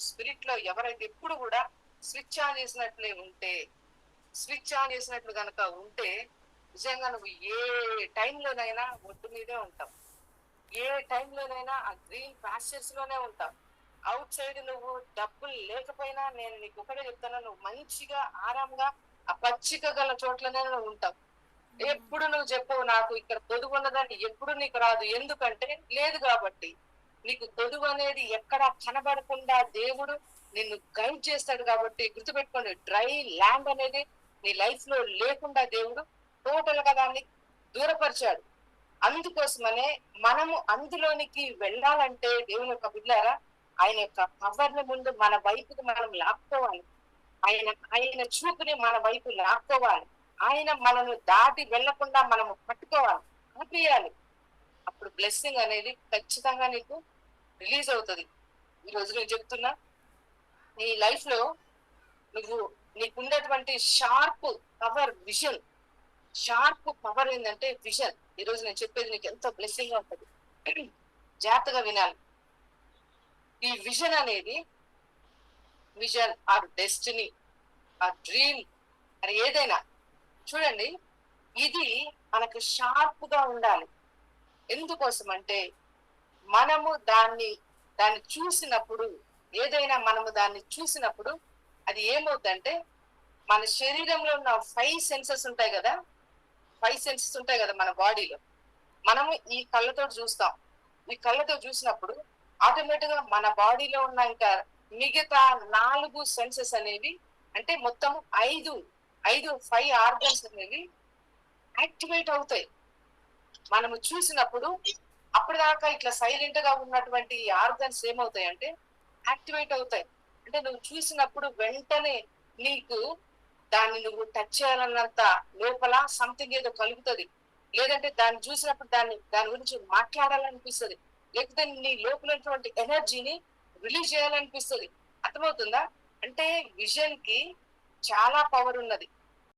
Spirit లో ఎవరైతే ఎప్పుడు కూడా స్విచ్ ఆన్ చేసినట్లు గనక ఉంటే నిజంగా నువ్వు ఏ టైంలోనైనా ఒడ్డు మీదే ఉంటావు. ఏ టైంలోనైనా ఆ గ్రీన్ పాస్చర్స్ లోనే ఉంటావు. అవుట్ సైడ్ నువ్వు డబ్బులు లేకపోయినా నేను నీకు ఒకటే చెప్తాను, నువ్వు మంచిగా ఆరాంగా ఆ పచ్చిక గల చోట్లనే నువ్వు ఉంటావు. ఎప్పుడు నువ్వు చెప్పవు నాకు ఇక్కడ తొడుగు ఉన్నదని ఎప్పుడు నీకు రాదు. ఎందుకంటే లేదు కాబట్టి. నీకు తొడుగు అనేది ఎక్కడ కనబడకుండా దేవుడు నిన్ను గైడ్ చేస్తాడు కాబట్టి గుర్తుపెట్టుకోండి, డ్రై ల్యాండ్ అనేది నీ లైఫ్ లో లేకుండా దేవుడు టోటల్ గా దాన్ని దూరపరిచాడు. అందుకోసమనే మనము అందులోనికి వెళ్ళాలంటే దేవుని యొక్క బిడ్డలారా ఆయన యొక్క పవర్ని ముందు మన వైపుకి మనం లాక్కోవాలి. ఆయన చూపుని మన వైపు లాక్కోవాలి. ఆయన మనను దాటి వెళ్లకుండా మనము పట్టుకోవాలి, ఆపేయాలి. అప్పుడు బ్లెస్సింగ్ అనేది ఖచ్చితంగా నీకు రిలీజ్ అవుతుంది. ఈ రోజు నేను చెప్తున్నా, నీ లైఫ్ లో నీకున్నటువంటి షార్ప్ పవర్ ఏంటంటే విజన్. ఈ రోజు నేను చెప్పేది నీకు ఎంతో బ్లెస్సింగ్ గా ఉంటుంది. జాగ్రత్తగా వినాలి. ఈ విజన్ అనేది ఆర్ డెస్టినీ ఆర్ డ్రీమ్ అని ఏదైనా చూడండి, ఇది మనకు షార్ప్ గా ఉండాలి. ఎందుకోసం అంటే మనము దాన్ని చూసినప్పుడు, ఏదైనా మనము దాన్ని చూసినప్పుడు అది ఏమవుతుందంటే మన శరీరంలో ఉన్న 5 సెన్సెస్ ఉంటాయి కదా మన బాడీలో. మనము ఈ కళ్ళతో చూస్తాం. ఈ కళ్ళతో చూసినప్పుడు ఆటోమేటిక్ గా మన బాడీలో ఉన్న ఇంకా మిగతా 4 సెన్సెస్ అనేవి, అంటే మొత్తం 5 ఆర్గన్స్ అనేవి యాక్టివేట్ అవుతాయి మనము చూసినప్పుడు. అప్పటిదాకా ఇట్లా సైలెంట్ గా ఉన్నటువంటి ఆర్గన్స్ ఏమవుతాయి అంటే యాక్టివేట్ అవుతాయి. అంటే నువ్వు చూసినప్పుడు వెంటనే నీకు దాన్ని నువ్వు టచ్ చేయాలన్నంత లోపల సంథింగ్ ఏదో కలుగుతుంది. లేదంటే దాన్ని చూసినప్పుడు దాని గురించి మాట్లాడాలనిపిస్తుంది. లేకపోతే నీ లోపలటువంటి ఎనర్జీని రిలీజ్ చేయాలనిపిస్తుంది. అర్థమవుతుందా? అంటే విజన్ కి చాలా పవర్ ఉన్నది.